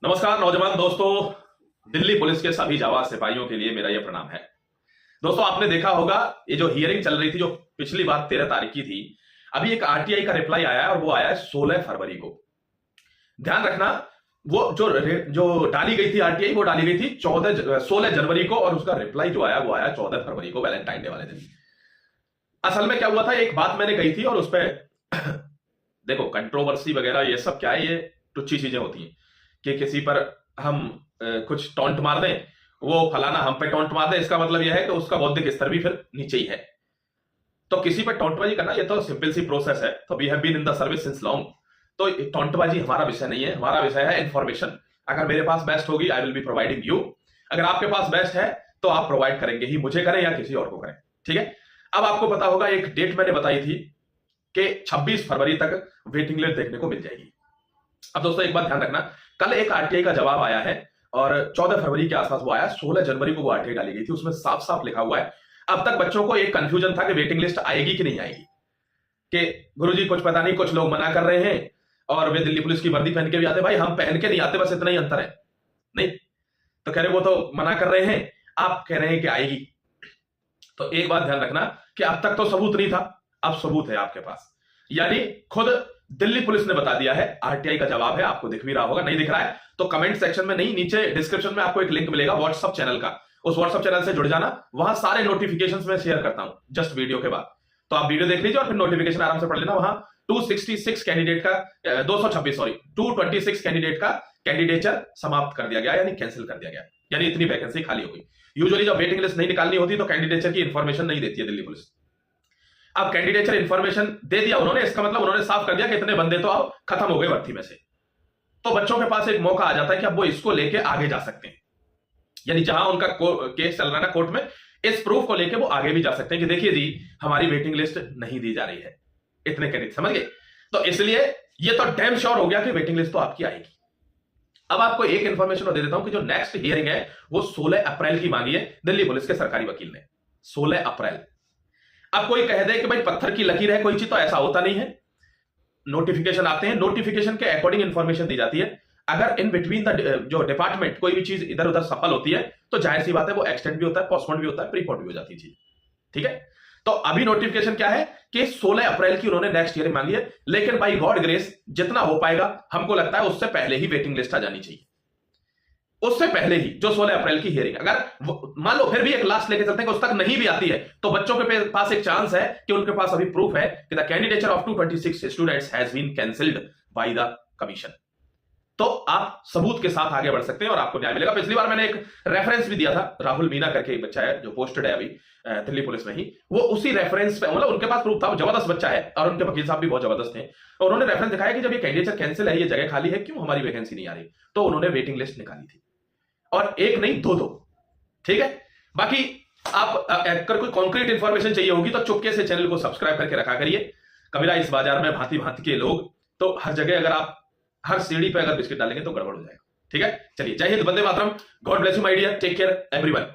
नमस्कार नौजवान दोस्तों, दिल्ली पुलिस के सभी जाबाज सिपाहियों के लिए मेरा यह प्रणाम है। दोस्तों, आपने देखा होगा ये जो हियरिंग चल रही थी, जो पिछली बार 13 तारीख की थी, अभी एक आरटीआई का रिप्लाई आया है और वो आया है 16 फरवरी को। ध्यान रखना, वो जो डाली गई थी आरटीआई, वो डाली गई थी 16 जनवरी को और उसका रिप्लाई जो आया वो आया 14 फरवरी को, वैलेंटाइन डे वाले दिन। असल में क्या हुआ था, एक बात मैंने कही थी और उस पर देखो, कंट्रोवर्सी वगैरह ये सब क्या है, ये टुच्ची चीजें होती हैं कि किसी पर हम कुछ टॉन्ट मार दें, वो फलाना हम पे टॉन्ट मार दे, इसका मतलब यह है कि उसका बौद्धिक स्तर भी फिर नीचे ही है। तो किसी पर टॉन्टबाजी करना ये तो सिंपल सी प्रोसेस है। तो we have been in the service since long. तो टॉन्टबाजी हमारा विषय नहीं है, हमारा विषय है इंफॉर्मेशन। अगर मेरे पास बेस्ट होगी, I will be providing you. अगर आपके पास बेस्ट है तो आप प्रोवाइड करेंगे ही, मुझे करें या किसी और को करें, ठीक है। अब आपको पता होगा, एक डेट मैंने बताई थी कि 26 फरवरी तक वेटिंग लिस्ट देखने को मिल जाएगी। अब दोस्तों एक बात ध्यान रखना, कल एक आरटीआई का जवाब आया है और 14 फरवरी के आसपास वो आया। 16 जनवरी को वो आरटीआई डाली गई थी, उसमें साफ साफ लिखा हुआ है। अब तक बच्चों को एक कंफ्यूजन था कि वेटिंग लिस्ट आएगी कि नहीं आएगी, कि गुरुजी कुछ पता नहीं, कुछ लोग मना कर रहे हैं और वे दिल्ली पुलिस की वर्दी पहन के भी आते। भाई हम पहन के नहीं आते, बस इतना ही अंतर है। नहीं तो कह रहे वो तो मना कर रहे हैं, आप कह रहे हैं कि आएगी। तो एक बात ध्यान रखना कि अब तक तो सबूत नहीं था, अब सबूत है आपके पास। यानी खुद दिल्ली पुलिस ने बता दिया है, आरटीआई का जवाब है। आपको दिख भी रहा होगा, नहीं दिख रहा है तो कमेंट सेक्शन में नहीं, नीचे डिस्क्रिप्शन में आपको एक लिंक मिलेगा व्हाट्सएप चैनल का। उस व्हाट्सएप चैनल से जुड़ जाना, वहां सारे नोटिफिकेशंस में शेयर करता हूं जस्ट वीडियो के बाद। तो आप वीडियो देख लीजिए और फिर नोटिफिकेशन आराम से पढ़ लेना। वहां 266 कैंडिडेट का 226 कैंडिडेट का कैंडिडेचर समाप्त कर दिया गया, यानी कैंसिल कर दिया गया, यानी इतनी वैकेंसी खाली हो गई। यूजुअली जब वेटिंग लिस्ट नहीं निकालनी होती तो कैंडिडेचर की इंफॉर्मेशन नहीं देती है दिल्ली पुलिस। अब कैंडिडेचर इंफॉर्मेशन दे दिया उन्होंने, इसका मतलब उन्होंने साफ कर दिया कि इतने बंदे तो अब खत्म हो गए भर्ती में से। तो बच्चों के पास एक मौका आ जाता है कि अब वो इसको लेके आगे जा सकते हैं, यानी जहां उनका केस चल रहा है ना कोर्ट में, इस प्रूफ को लेके वो आगे भी जा सकते हैं कि देखिए जी हमारी वेटिंग लिस्ट नहीं दी जा रही है, इतने कैंडिडेट, समझ गए। तो इसलिए ये तो डैम श्योर हो गया कि वेटिंग लिस्ट तो आपकी आएगी। अब आपको एक इंफॉर्मेशन दे देता हूं कि जो नेक्स्ट हियरिंग है वो 16 अप्रैल की मांगी है दिल्ली पुलिस के सरकारी वकील ने, 16 अप्रैल। अब कोई कह दे कि भाई पत्थर की लकीर है कोई चीज, तो ऐसा होता नहीं है। नोटिफिकेशन आते हैं, नोटिफिकेशन के अकॉर्डिंग इंफॉर्मेशन दी जाती है। अगर इन बिटवीन द जो डिपार्टमेंट कोई भी चीज इधर उधर सफल होती है तो जाहिर सी बात है वो एक्सटेंड भी होता है, पोस्टपोन भी होता है, प्रीपोन भी हो जाती है चीज, ठीक है। तो अभी नोटिफिकेशन क्या है कि 16 अप्रैल की उन्होंने नेक्स्ट हियरिंग मांगी है, लेकिन बाई गॉड ग्रेस जितना हो पाएगा हमको लगता है उससे पहले ही वेटिंग लिस्ट आ जानी चाहिए, उससे पहले ही जो 16 अप्रैल की हियरिंग। अगर मान लो फिर भी एक लास्ट लेके चलते हैं कि उस तक नहीं भी आती है, तो बच्चों के पास एक चांस है कि उनके पास अभी प्रूफ है कि the candidature of 226 students has been cancelled by the commission. तो आप सबूत के साथ आगे बढ़ सकते हैं और आपको न्याय मिलेगा। पिछली बार मैंने एक रेफरेंस भी दिया था, राहुल मीना करके एक बच्चा है जो पोस्टेड है अभी दिल्ली पुलिस में ही, वो उसी रेफरेंस पे, मतलब उनके पास प्रूफ था, वो जबरदस्त बच्चा है और उनके वकील साहब भी बहुत जबरदस्त हैं। और उन्होंने रेफरेंस दिखाया कि जब ये कैंडिडेचर कैंसिल है, ये जगह खाली है, क्यों हमारी वैकेंसी नहीं आ रही, तो उन्होंने वेटिंग लिस्ट निकाली थी, और एक नहीं दो, ठीक है। बाकी आप अगर कोई कॉन्क्रीट इंफॉर्मेशन चाहिए होगी तो चुपके से चैनल को सब्सक्राइब करके रखा करिए। कबीरा इस बाजार में भांति भांति के लोग, तो हर जगह अगर आप हर सीढ़ी पे अगर बिस्किट डालेंगे तो गड़बड़ हो जाएगा, ठीक है। चलिए, जय हिंद, वंदे मातरम, God bless you my dear, take care everyone.